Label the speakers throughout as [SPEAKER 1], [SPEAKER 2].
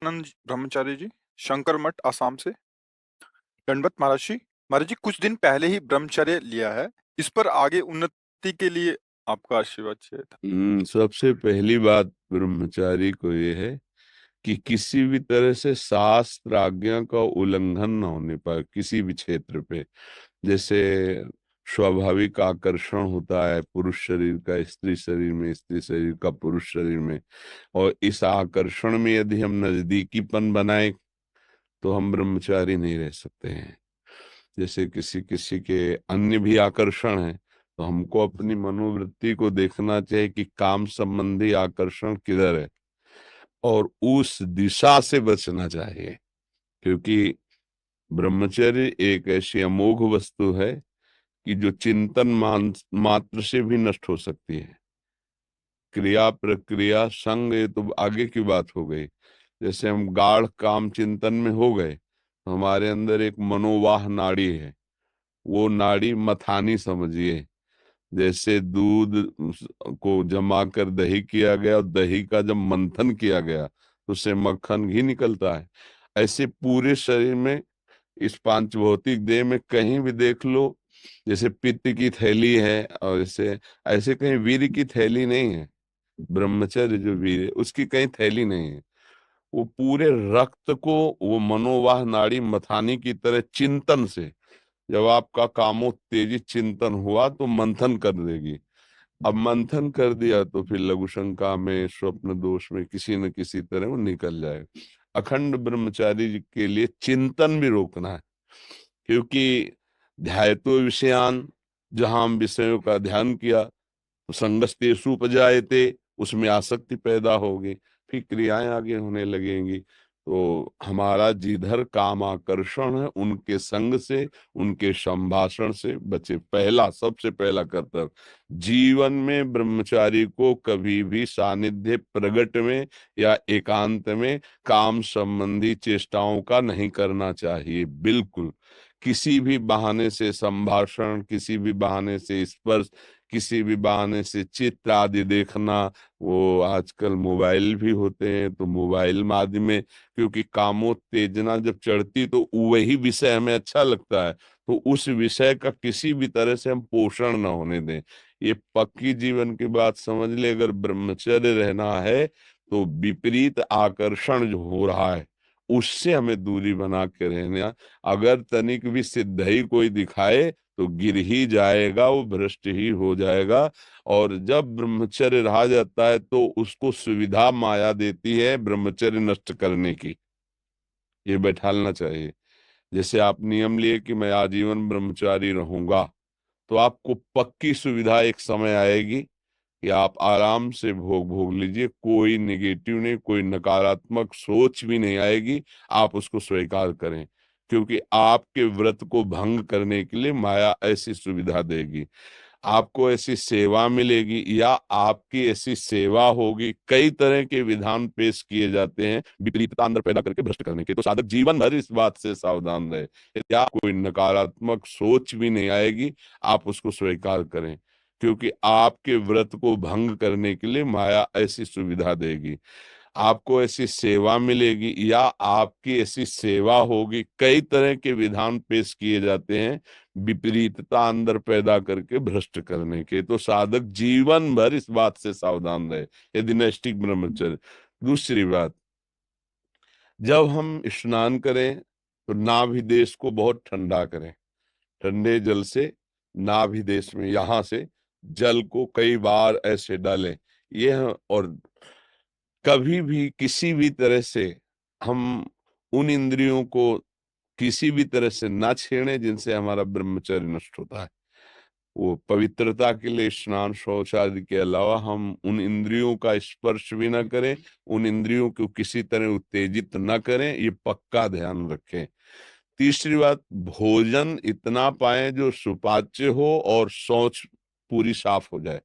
[SPEAKER 1] आनंद ब्रह्मचारी जी, शंकर मठ आसाम से। दंडवत महाराज जी कुछ दिन पहले ही ब्रह्मचर्य लिया है। इस पर आगे उन्नति के लिए आपका आशीर्वाद चाहिए था।
[SPEAKER 2] सबसे पहली बात ब्रह्मचारी को ये है कि किसी भी तरह से शास्त्र आज्ञा का उल्लंघन न होने पाए किसी भी क्षेत्र पे। जैसे स्वाभाविक आकर्षण होता है पुरुष शरीर का स्त्री शरीर में, स्त्री शरीर का पुरुष शरीर में, और इस आकर्षण में यदि हम नजदीकीपन बनाए तो हम ब्रह्मचारी नहीं रह सकते हैं। जैसे किसी किसी के अन्य भी आकर्षण है, तो हमको अपनी मनोवृत्ति को देखना चाहिए कि काम संबंधी आकर्षण किधर है और उस दिशा से बचना चाहिए। क्योंकि ब्रह्मचर्य एक ऐसी अमोघ वस्तु है कि जो चिंतन मात्र से भी नष्ट हो सकती है। क्रिया प्रक्रिया संग ये तो आगे की बात हो गई। जैसे हम गाढ़ काम चिंतन में हो गए तो हमारे अंदर एक मनोवाह नाड़ी है, वो नाड़ी मथानी समझिए। जैसे दूध को जमा कर दही किया गया और दही का जब मंथन किया गया तो उससे मक्खन घी निकलता है। ऐसे पूरे शरीर में, इस पांच भौतिक देह में कहीं भी देख लो, जैसे पित्त की थैली है और ऐसे ऐसे कहीं वीर की थैली नहीं है। ब्रह्मचर्य जो वीर है उसकी कहीं थैली नहीं है। वो पूरे रक्त को वो मनोवाह नाड़ी मथानी की तरह चिंतन से, जब आपका कामोत्तेजित चिंतन हुआ तो मंथन कर देगी। अब मंथन कर दिया तो फिर लघु शंका में, स्वप्न दोष में किसी न किसी तरह वो निकल जाए। अखंड ब्रह्मचारी जी के लिए चिंतन भी रोकना है। क्योंकि ध्यायतो विषयान, जहां हम विषयों का ध्यान किया तो संगस्तेषु उपजायते, उसमें आसक्ति पैदा होगी, फिर क्रियाएं आगे होने लगेंगी। तो हमारा जिधर काम आकर्षण है उनके संग से, उनके संभाषण से बचे। पहला, सबसे पहला कर्तव्य जीवन में ब्रह्मचारी को कभी भी सानिध्य प्रगट में या एकांत में काम संबंधी चेष्टाओं का नहीं करना चाहिए। बिल्कुल किसी भी बहाने से संभाषण, किसी भी बहाने से स्पर्श, किसी भी बहाने से चित्र आदि देखना। वो आजकल मोबाइल भी होते हैं तो मोबाइल माध्यम में, क्योंकि कामोत्तेजना जब चढ़ती तो वही विषय हमें अच्छा लगता है, तो उस विषय का किसी भी तरह से हम पोषण न होने दें। ये पक्की जीवन की बात समझ ले। अगर ब्रह्मचर्य रहना है तो विपरीत आकर्षण जो हो रहा है उससे हमें दूरी बना के रहना। अगर तनिक भी सिद्ध ही कोई दिखाए तो गिर ही जाएगा, वो भ्रष्ट ही हो जाएगा। और जब ब्रह्मचर्य रहा जाता है तो उसको सुविधा माया देती है ब्रह्मचर्य नष्ट करने की। ये बैठालना चाहिए। जैसे आप नियम लिए कि मैं आजीवन ब्रह्मचारी रहूंगा, तो आपको पक्की सुविधा एक समय आएगी कि आप आराम से भोग भोग लीजिए। कोई निगेटिव नहीं, कोई नकारात्मक सोच भी नहीं आएगी। आप उसको स्वीकार करें, क्योंकि आपके व्रत को भंग करने के लिए माया ऐसी सुविधा देगी। आपको ऐसी सेवा मिलेगी या आपकी ऐसी सेवा होगी। कई तरह के विधान पेश किए जाते हैं विपरीतता अंदर पैदा करके भ्रष्ट करने के। तो साधक जीवन भर इस बात से सावधान रहे। यदि आप कोई नकारात्मक सोच भी नहीं आएगी, आप उसको स्वीकार करें, क्योंकि आपके व्रत को भंग करने के लिए माया ऐसी सुविधा देगी। आपको ऐसी सेवा मिलेगी या आपकी ऐसी सेवा होगी। कई तरह के विधान पेश किए जाते हैं विपरीतता अंदर पैदा करके भ्रष्ट करने के। तो साधक जीवन भर इस बात से सावधान रहे, यदि नैष्ठिक ब्रह्मचर्य। दूसरी बात, जब हम स्नान करें तो नाभि देश को बहुत ठंडा करें। ठंडे जल से नाभि देश में, यहां से जल को कई बार ऐसे डालें। यह, और कभी भी किसी भी तरह से हम उन इंद्रियों को किसी भी तरह से ना छेड़े जिनसे हमारा ब्रह्मचर्य नष्ट होता है। वो पवित्रता के लिए स्नान शौच आदि के अलावा हम उन इंद्रियों का स्पर्श भी ना करें, उन इंद्रियों को किसी तरह उत्तेजित न करें, ये पक्का ध्यान रखें। तीसरी बात, भोजन इतना पाएं जो सुपाच्य हो और शौच पूरी साफ हो जाए।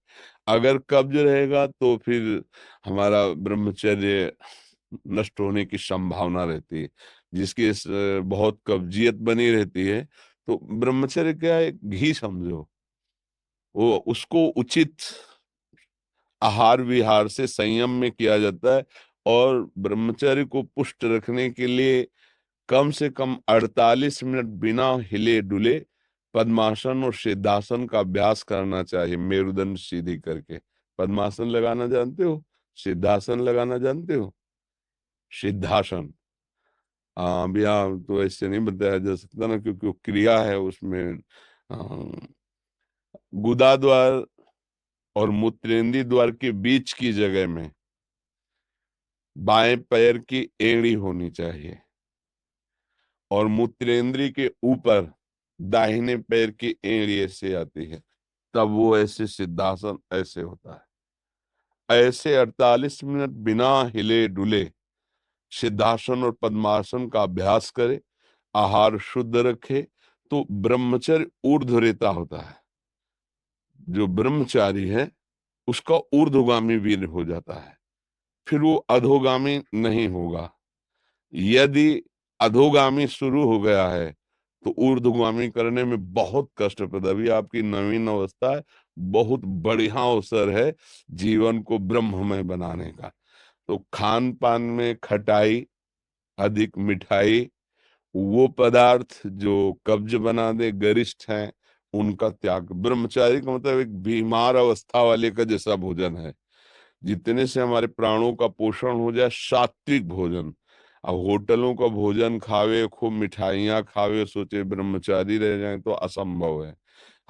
[SPEAKER 2] अगर कब्ज रहेगा तो फिर हमारा ब्रह्मचर्य नष्ट होने की संभावना रहती है। जिसकी बहुत कब्जियत बनी रहती है, तो ब्रह्मचर्य क्या है, घी समझो। वो उसको उचित आहार विहार से संयम में किया जाता है। और ब्रह्मचर्य को पुष्ट रखने के लिए कम से कम 48 मिनट बिना हिले डुले पद्मासन और सिद्धासन का अभ्यास करना चाहिए, मेरुदंड सीधी करके। पद्मासन लगाना जानते हो? सिद्धासन लगाना जानते हो? सिद्धासन, हाँ, अभी यहाँ तो ऐसे नहीं बताया जा सकता ना, क्योंकि वो क्रिया है उसमें। गुदा द्वार और मूत्रेंद्रीय द्वार के बीच की जगह में बाएं पैर की एड़ी होनी चाहिए और मूत्रेंद्रीय के ऊपर दाहिने पैर की एड़ी ऐसे आती है, तब वो ऐसे सिद्धासन ऐसे होता है। ऐसे 48 मिनट बिना हिले डुले सिद्धासन और पद्मासन का अभ्यास करे, आहार शुद्ध रखे, तो ब्रह्मचर्य ऊर्ध्वरेता होता है। जो ब्रह्मचारी है उसका ऊर्ध्वगामी वीर हो जाता है, फिर वो अधोगामी नहीं होगा। यदि अधोगामी शुरू हो गया है तो ऊर्ध्वगामी करने में बहुत कष्टप्रद। अभी आपकी नवीन अवस्था है, बहुत बढ़िया अवसर है जीवन को ब्रह्ममय बनाने का। तो खान पान में खटाई, अधिक मिठाई, वो पदार्थ जो कब्ज बना दे, गरिष्ठ हैं, उनका त्याग। ब्रह्मचारी का मतलब एक बीमार अवस्था वाले का जैसा भोजन है, जितने से हमारे प्राणों का पोषण हो जाए, सात्विक भोजन। अब होटलों का भोजन खावे, खूब मिठाइयाँ खावे, सोचे ब्रह्मचारी रह जाए, तो असंभव है।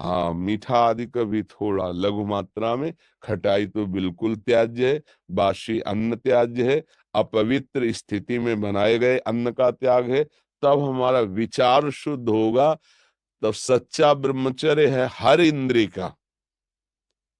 [SPEAKER 2] हाँ, मीठा आदि का भी थोड़ा लघु मात्रा में, खटाई तो बिल्कुल त्याज्य है, बासी अन्न त्याज्य है, अपवित्र स्थिति में बनाए गए अन्न का त्याग है। तब हमारा विचार शुद्ध होगा, तब सच्चा ब्रह्मचर्य है हर इंद्रिय का।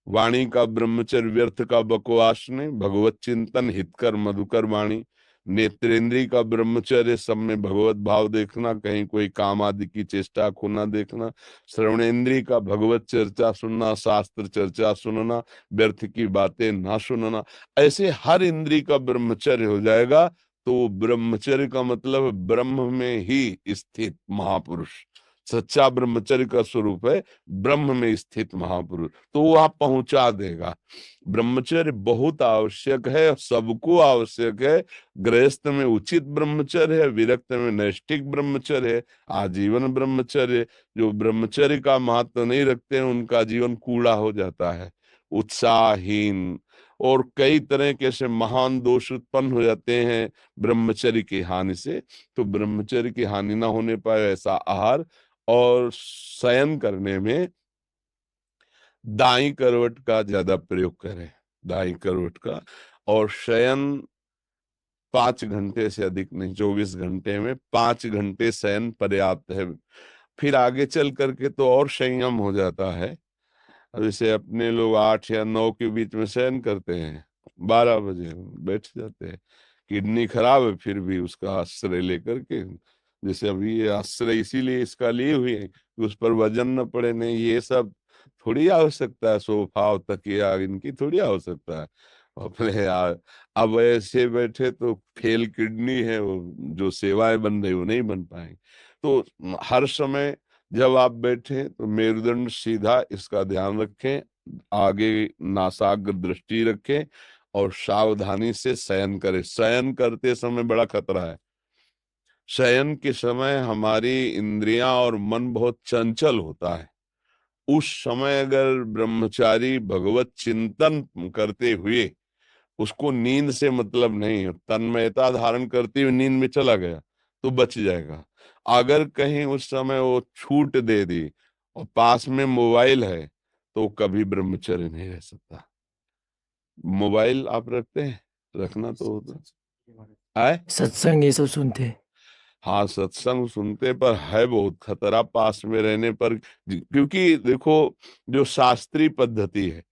[SPEAKER 2] वाणी का ब्रह्मचर्य व्यर्थ का बकवास नहीं, भगवत चिंतन हितकर मधुकर वाणी। नेत्रेंद्रिय का ब्रह्मचर्य सब में भगवत भाव देखना, कहीं कोई काम आदि की चेष्टा को ना देखना। श्रवणेन्द्रिय का भगवत चर्चा सुनना, शास्त्र चर्चा सुनना, व्यर्थ की बातें ना सुनना। ऐसे हर इंद्रिय का ब्रह्मचर्य हो जाएगा, तो ब्रह्मचर्य का मतलब ब्रह्म में ही स्थित महापुरुष। सच्चा ब्रह्मचर्य का स्वरूप है ब्रह्म में स्थित महापुरुष, तो वो आप पहुंचा देगा। ब्रह्मचर्य बहुत आवश्यक है, सबको आवश्यक है। गृहस्थ में उचित ब्रह्मचर्य है, विरक्त में नैष्ठिक ब्रह्मचर्य है, आजीवन ब्रह्मचर्य। जो ब्रह्मचर्य का महत्व नहीं रखते हैं उनका जीवन कूड़ा हो जाता है, उत्साहहीन, और कई तरह के ऐसे महान दोष उत्पन्न हो जाते हैं ब्रह्मचर्य की हानि से। तो ब्रह्मचर्य की हानि ना होने पाए ऐसा आहार, और शयन करने में दाई करवट का ज्यादा प्रयोग करें, दाई करवट का। और शयन 5 घंटे से अधिक नहीं, 24 घंटे में 5 घंटे शयन पर्याप्त है। फिर आगे चल करके तो और संयम हो जाता है। अब जैसे अपने लोग 8 या 9 के बीच में शयन करते हैं, 12 बजे बैठ जाते हैं। किडनी खराब है फिर भी उसका आश्रय लेकर के, जैसे अभी ये आश्रय इसीलिए इसका लिए हुए हैं कि उस पर वजन न पड़े। नहीं, ये सब थोड़ी आवश्यकता है, सोफा और तकिया इनकी थोड़ी आवश्यकता है अपने यार। अब ऐसे बैठे तो फेल किडनी है, वो जो सेवाएं बन रही वो नहीं बन पाएंगी। तो हर समय जब आप बैठे तो मेरुदंड सीधा, इसका ध्यान रखें, आगे नासाग्र दृष्टि रखें और सावधानी से शयन करें। शयन करते समय बड़ा खतरा है। शयन के समय हमारी इंद्रियां और मन बहुत चंचल होता है। उस समय अगर ब्रह्मचारी भगवत चिंतन करते हुए, उसको नींद से मतलब नहीं है, तन्मयता धारण करते हुए नींद में चला गया तो बच जाएगा। अगर कहीं उस समय वो छूट दे दी और पास में मोबाइल है तो कभी ब्रह्मचर्य नहीं रह सकता। मोबाइल आप रखते हैं? रखना तो होता है।
[SPEAKER 3] सत्संग ये सब सुनते हैं।
[SPEAKER 2] हाँ, सत्संग सुनते, पर है बहुत खतरा पास में रहने पर। क्योंकि देखो, जो शास्त्रीय पद्धति है,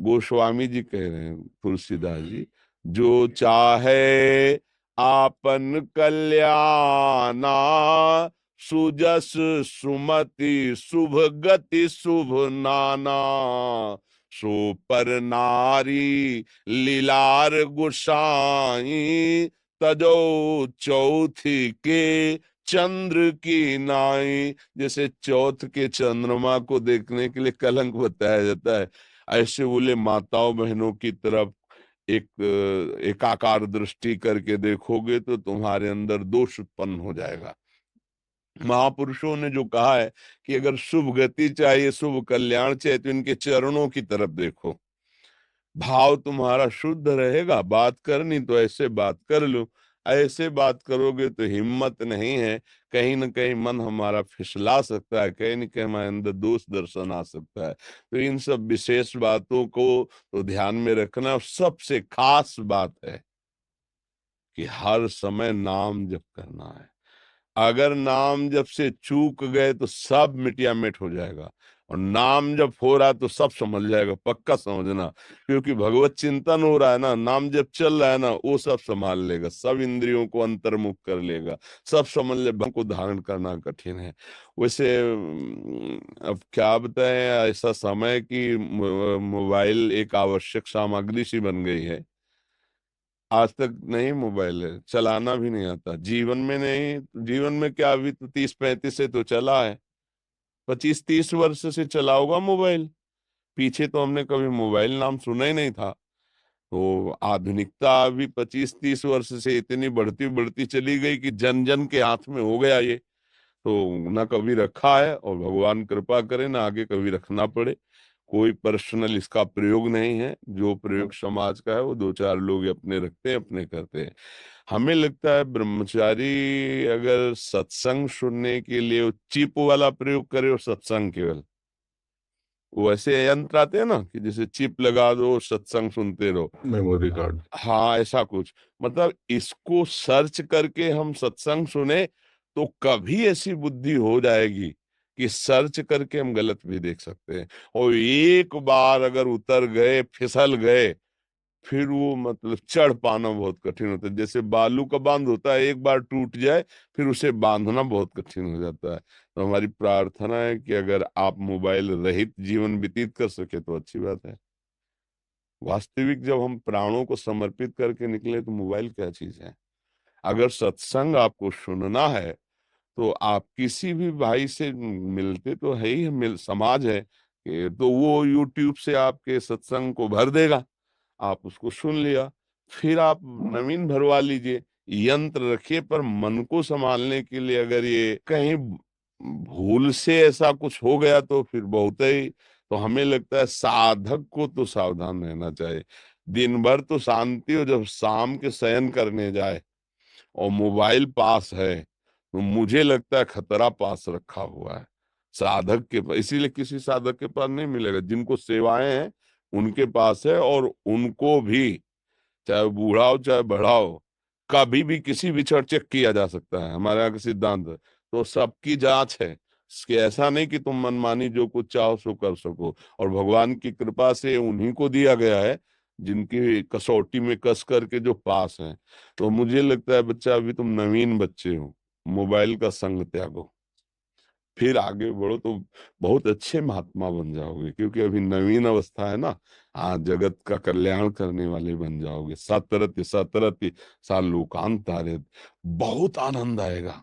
[SPEAKER 2] गोस्वामी जी कह रहे हैं, तुलसीदास जी, जो चाहे आपन कल्याणा, सुजस सुमति शुभ गति शुभ नाना, सो पर नारी लीलार गुसाई, तजो चौथी के चंद्र की नाई। जैसे चौथ के चंद्रमा को देखने के लिए कलंक बताया जाता है, ऐसे बोले माताओं बहनों की तरफ एकाकार दृष्टि करके देखोगे तो तुम्हारे अंदर दोष उत्पन्न हो जाएगा। महापुरुषों ने जो कहा है कि अगर शुभ गति चाहिए, शुभ कल्याण चाहिए, तो इनके चरणों की तरफ देखो। भाव तुम्हारा शुद्ध रहेगा, बात करनी तो ऐसे बात कर लो। ऐसे बात करोगे तो हिम्मत नहीं है, कहीं न कहीं मन हमारा फिसला सकता है, कहीं न कहीं हमारे अंदर दोष दर्शन आ सकता है। तो इन सब विशेष बातों को तो ध्यान में रखना। सबसे खास बात है कि हर समय नाम जप करना है। अगर नाम जप से चूक गए तो सब मिटिया मिट हो जाएगा, और नाम जप हो रहा है तो सब समझ जाएगा, पक्का समझना। क्योंकि भगवत चिंतन हो रहा है ना, नाम जप चल रहा है ना, वो सब संभाल लेगा, सब इंद्रियों को अंतर्मुख कर लेगा, सब समझ ले। भगवान को धारण करना कठिन है। वैसे अब क्या बताएं, ऐसा समय कि मोबाइल एक आवश्यक सामग्री सी बन गई है। आज तक नहीं मोबाइल है, चलाना भी नहीं आता, जीवन में नहीं। जीवन में क्या, अभी तो 30-35 से तो चला है, 25-30 वर्ष से चला होगा मोबाइल। पीछे तो हमने कभी मोबाइल नाम सुना ही नहीं था। तो आधुनिकता अभी 25-30 वर्ष से इतनी बढ़ती बढ़ती चली गई कि जन जन के हाथ में हो गया ये। तो ना कभी रखा है, और भगवान कृपा करे ना आगे कभी रखना पड़े। कोई पर्सनल इसका प्रयोग नहीं है, जो प्रयोग समाज का है वो 2-4 लोग अपने रखते हैं, अपने करते हैं। हमें लगता है ब्रह्मचारी अगर सत्संग सुनने के लिए वो चिप वाला प्रयोग करे, और सत्संग केवल, वो ऐसे यंत्र आते हैं ना कि जैसे चिप लगा दो सत्संग सुनते रहो,
[SPEAKER 3] मेमोरी कार्ड।
[SPEAKER 2] हाँ ऐसा कुछ। मतलब इसको सर्च करके हम सत्संग सुने तो कभी ऐसी बुद्धि हो जाएगी कि सर्च करके हम गलत भी देख सकते हैं। और एक बार अगर उतर गए, फिसल गए, फिर वो मतलब चढ़ पाना बहुत कठिन होता है। जैसे बालू का बांध होता है, एक बार टूट जाए फिर उसे बांधना बहुत कठिन हो जाता है। तो हमारी प्रार्थना है कि अगर आप मोबाइल रहित जीवन व्यतीत कर सके तो अच्छी बात है। वास्तविक जब हम प्राणों को समर्पित करके निकले तो मोबाइल क्या चीज है। अगर सत्संग आपको सुनना है तो आप किसी भी भाई से मिलते तो है ही, मिल समाज है तो वो यूट्यूब से आपके सत्संग को भर देगा, आप उसको सुन लिया। फिर आप नवीन भरवा लीजिए, यंत्र रखिए। पर मन को संभालने के लिए अगर ये कहीं भूल से ऐसा कुछ हो गया तो फिर बहुत ही, तो हमें लगता है साधक को तो सावधान रहना चाहिए। दिन भर तो शांति हो, जब शाम के शयन करने जाए और मोबाइल पास है तो मुझे लगता है खतरा पास रखा हुआ है साधक के पास। इसीलिए किसी साधक के पास नहीं मिलेगा, जिनको सेवाएं हैं उनके पास है। और उनको भी, चाहे वो बूढ़ा हो चाहे बड़ा हो, कभी भी किसी भी क्षण चेक किया जा सकता है, हमारे यहाँ का सिद्धांत है। तो सबकी जांच है इसके, ऐसा नहीं कि तुम मनमानी जो कुछ चाहो सो कर सको। और भगवान की कृपा से उन्हीं को दिया गया है जिनकी कसौटी में कस करके जो पास हैं। तो मुझे लगता है बच्चा, अभी तुम नवीन बच्चे हो, मोबाइल का संग त्यागो, फिर आगे बढ़ो तो बहुत अच्छे महात्मा बन जाओगे। क्योंकि अभी नवीन अवस्था है ना, हाँ जगत का कल्याण करने वाले बन जाओगे। सतरति सतरति सा लोकांत तारे, बहुत आनंद आएगा,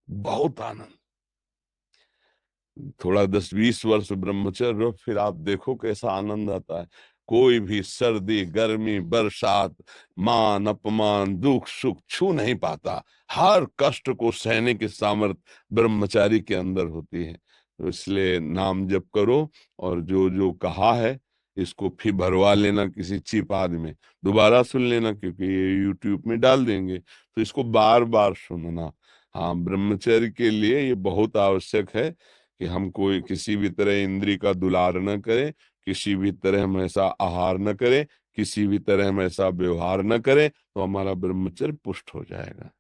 [SPEAKER 2] बहुत आनंद। थोड़ा 10-20 वर्ष ब्रह्मचर्य रहो, फिर आप देखो कैसा आनंद आता है। कोई भी सर्दी गर्मी बरसात मान अपमान दुख सुख छू नहीं पाता। हर कष्ट को सहने की सामर्थ्य ब्रह्मचारी के अंदर होती है। तो इसलिए नाम जप करो, और जो जो कहा है इसको फिर भरवा लेना किसी चिप आदि में, दोबारा सुन लेना, क्योंकि ये यूट्यूब में डाल देंगे तो इसको बार बार सुनना। हाँ, ब्रह्मचर्य के लिए ये बहुत आवश्यक है कि हम कोई किसी भी तरह इंद्री का दुलार न करें, किसी भी तरह हम ऐसा आहार न करें, किसी भी तरह हम ऐसा व्यवहार न करें, तो हमारा ब्रह्मचर्य पुष्ट हो जाएगा।